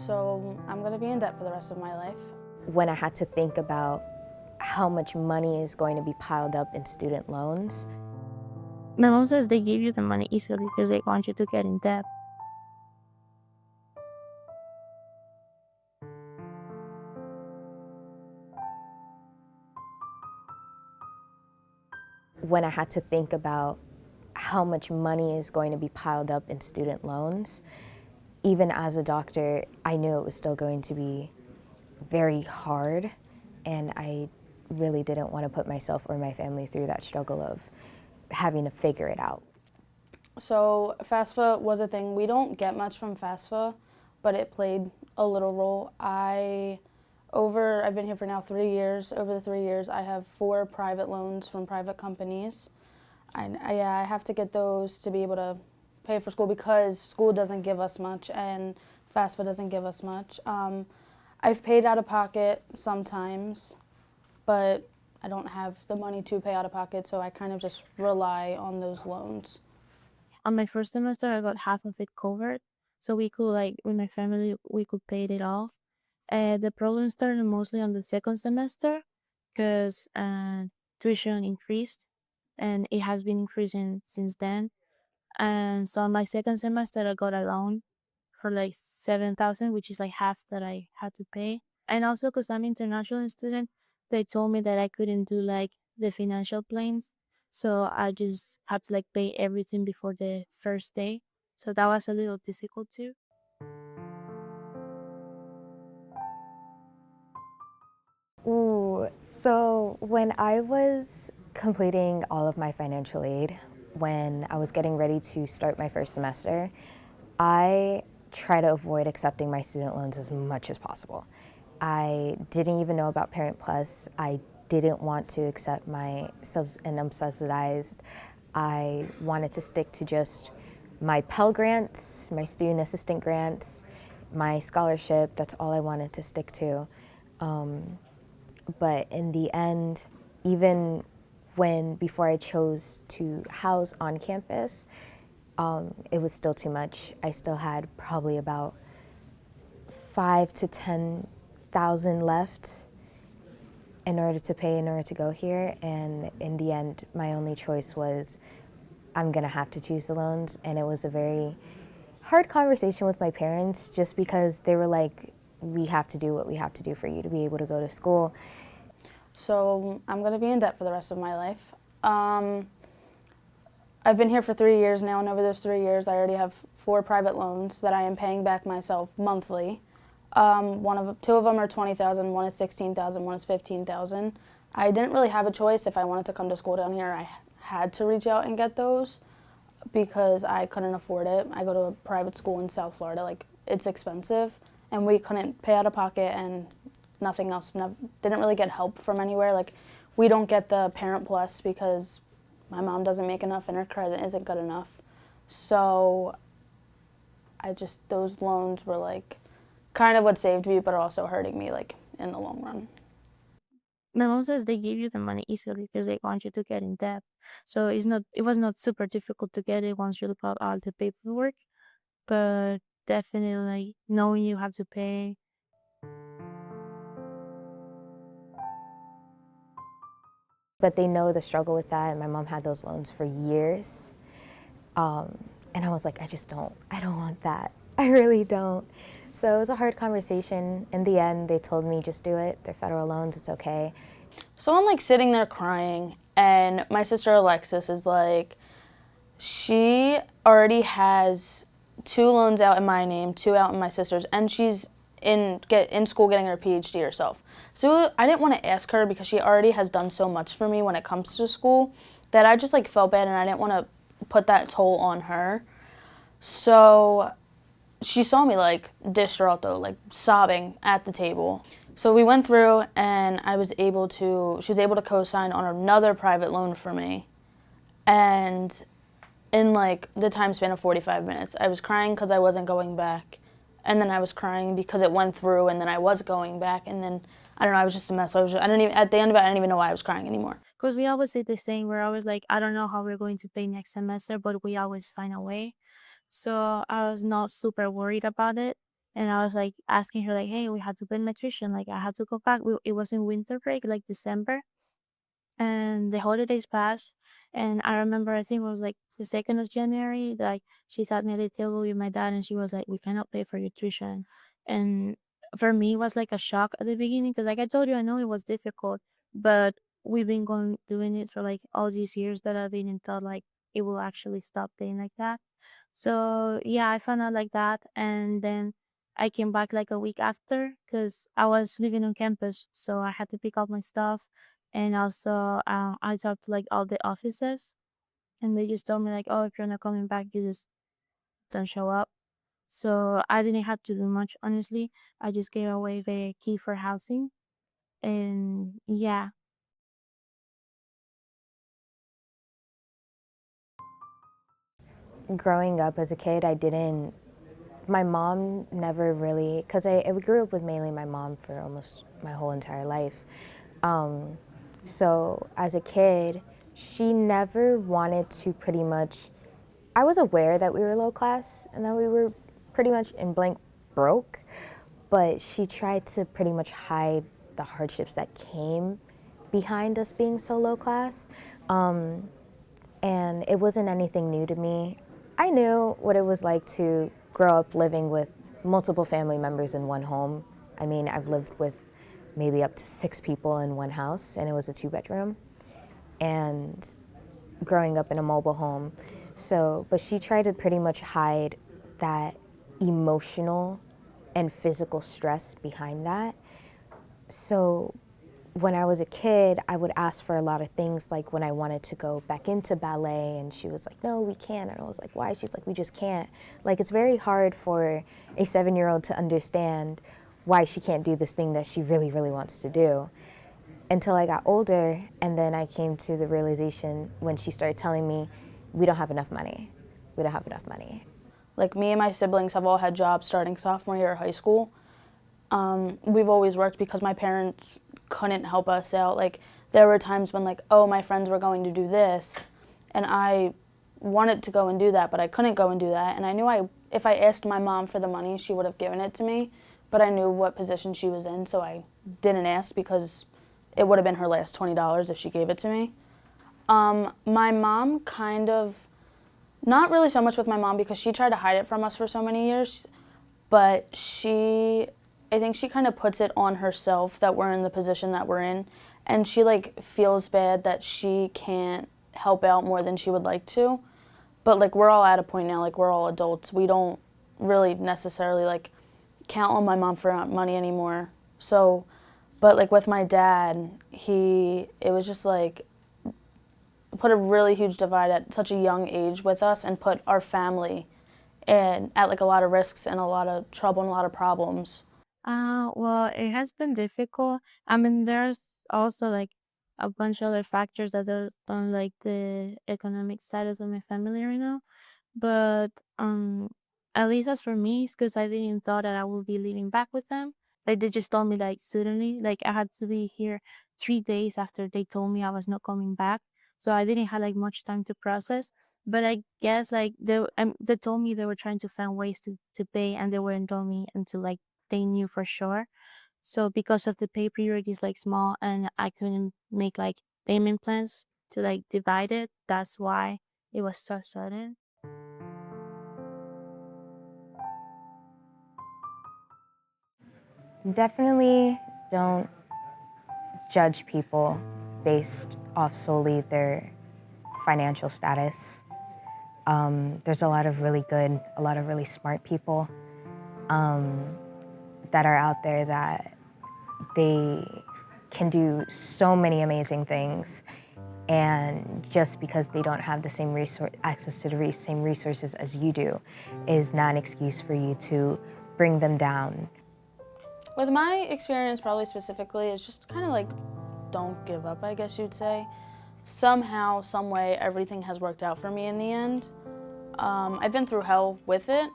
So I'm gonna be in debt for the rest of my life. When I had to think about how much money is going to be piled up in student loans. My mom says they give you the money easily because they want you to get in debt. When I had to think about how much money is going to be piled up in student loans, even as a doctor, I knew it was still going to be very hard, and I really didn't want to put myself or my family through that struggle of having to figure it out. So FAFSA was a thing. We don't get much from FAFSA, but it played a little role. I've been here for now 3 years. Over the 3 years, I have 4 private loans from private companies. I have to get those to be able to pay for school because school doesn't give us much and FAFSA doesn't give us much. I've paid out of pocket sometimes, but I don't have the money to pay out of pocket, so I kind of just rely on those loans. On my first semester, I got half of it covered, so we could, like, with my family, we could pay it off. The problem started mostly on the second semester because tuition increased, and it has been increasing since then. And so on my second semester, I got a loan for like 7,000, which is like half that I had to pay. And also because I'm international student, they told me that I couldn't do like the financial plans. So I just had to like pay everything before the first day. So that was a little difficult too. Ooh, so when I was completing all of my financial aid, when I was getting ready to start my first semester, I try to avoid accepting my student loans as much as possible. I didn't even know about Parent Plus. I didn't want to accept my subs and unsubsidized. I wanted to stick to just my Pell grants, my student assistant grants, my scholarship. That's all I wanted to stick to. But in the end, even before I chose to house on campus, it was still too much. I still had probably about 5,000 to 10,000 left in order to go here. And in the end, my only choice was I'm gonna have to choose the loans. And it was a very hard conversation with my parents just because they were like, we have to do what we have to do for you to be able to go to school. So I'm gonna be in debt for the rest of my life. I've been here for 3 years now, and over those 3 years, I already have 4 private loans that I am paying back myself monthly. Two of them are 20,000, one is 16,000, one is 15,000. I didn't really have a choice. If I wanted to come to school down here, I had to reach out and get those because I couldn't afford it. I go to a private school in South Florida, like it's expensive, and we couldn't pay out of pocket and nothing else. Didn't really get help from anywhere. Like we don't get the Parent Plus because my mom doesn't make enough and her credit isn't good enough. So those loans were like kind of what saved me, but are also hurting me like in the long run. My mom says they give you the money easily because they want you to get in debt. So it was not super difficult to get it once you got all the paperwork, but definitely like knowing you have to pay. But they know the struggle with that, and my mom had those loans for years. And I was like, I don't want that. I really don't. So it was a hard conversation. In the end, they told me, just do it. They're federal loans, it's okay. So I'm like sitting there crying, and my sister Alexis is like, she already has 2 loans out in my name, 2 out in my sister's, and she's in school getting her PhD herself. So I didn't want to ask her because she already has done so much for me when it comes to school that I just like felt bad, and I didn't want to put that toll on her. So she saw me like distraught though, like sobbing at the table. So we went through, and she was able to co-sign on another private loan for me. And in like the time span of 45 minutes, I was crying because I wasn't going back. And then I was crying because it went through, and then I was going back, and then I don't know, I was just a mess. At the end of it, I didn't even know why I was crying anymore. Because we always say the same, we're always like, I don't know how we're going to pay next semester, but we always find a way. So I was not super worried about it. And I was like asking her like, hey, we had to pay nutrition. Like I had to go back. It was in winter break, like December, and the holidays passed. And I remember, I think it was like the 2nd of January, like she sat me at the table with my dad and she was like, we cannot pay for your tuition. And for me, it was like a shock at the beginning because, like I told you, I know it was difficult, but we've been doing it for like all these years that I've been in thought like it will actually stop being like that. So yeah, I found out like that. And then I came back like a week after because I was living on campus. So I had to pick up my stuff. And also, I talked to like all the offices and they just told me like, oh, if you're not coming back, you just don't show up. So I didn't have to do much, honestly. I just gave away the key for housing. And yeah. Growing up as a kid, my mom never really, because I grew up with mainly my mom for almost my whole entire life. So as a kid, she never wanted to pretty much, I was aware that we were low class and that we were pretty much in blank broke, but she tried to pretty much hide the hardships that came behind us being so low class. And it wasn't anything new to me. I knew what it was like to grow up living with multiple family members in one home. I mean, I've lived with maybe up to 6 people in one house, and it was a 2-bedroom. And growing up in a mobile home. So, but she tried to pretty much hide that emotional and physical stress behind that. So when I was a kid, I would ask for a lot of things, like when I wanted to go back into ballet, and she was like, no, we can't. And I was like, why? She's like, we just can't. Like, it's very hard for a 7-year-old to understand why she can't do this thing that she really, really wants to do. Until I got older, and then I came to the realization when she started telling me, we don't have enough money. We don't have enough money. Like, me and my siblings have all had jobs starting sophomore year of high school. We've always worked because my parents couldn't help us out. Like, there were times when, like, oh, my friends were going to do this, and I wanted to go and do that, but I couldn't go and do that. And I knew if I asked my mom for the money, she would have given it to me, but I knew what position she was in, so I didn't ask because it would have been her last $20 if she gave it to me. My mom kind of, not really so much with my mom because she tried to hide it from us for so many years, but I think she kind of puts it on herself that we're in the position that we're in, and she like feels bad that she can't help out more than she would like to. But like, we're all at a point now, like, we're all adults. We don't really necessarily like count on my mom for money anymore. So, but like with my dad, it was just like put a really huge divide at such a young age with us and put our family at like a lot of risks and a lot of trouble and a lot of problems. Well, it has been difficult. I mean, there's also like a bunch of other factors that don't like the economic status of my family right now. But at least as for me, it's because I didn't thought that I would be living back with them. Like they just told me like suddenly, like I had to be here 3 days after they told me I was not coming back. So I didn't have like much time to process. But I guess like they told me they were trying to find ways to pay, and they weren't telling me until like they knew for sure. So because of the pay period is like small and I couldn't make like payment plans to like divide it, that's why it was so sudden. Definitely don't judge people based off solely their financial status. There's a lot of really good, a lot of really smart people that are out there that they can do so many amazing things, and just because they don't have the same access to the same resources as you do is not an excuse for you to bring them down. With my experience, probably specifically, it's just kind of like, don't give up, I guess you'd say. Somehow, some way, everything has worked out for me in the end. I've been through hell with it,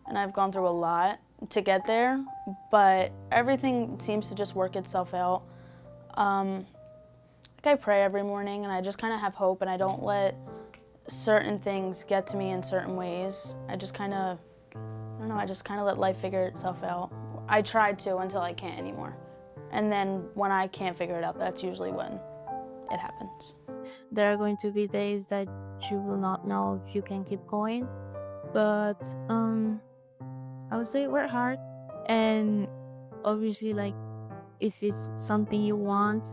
and I've gone through a lot to get there, but everything seems to just work itself out. Like, I pray every morning, and I just kind of have hope, and I don't let certain things get to me in certain ways. I just kind of, I don't don't know, I just kind of let life figure itself out. I tried to until I can't anymore. And then when I can't figure it out, that's usually when it happens. There are going to be days that you will not know if you can keep going, but I would say work hard, and obviously, like, if it's something you want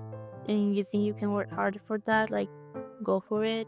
and you think you can work hard for that, like, go for it.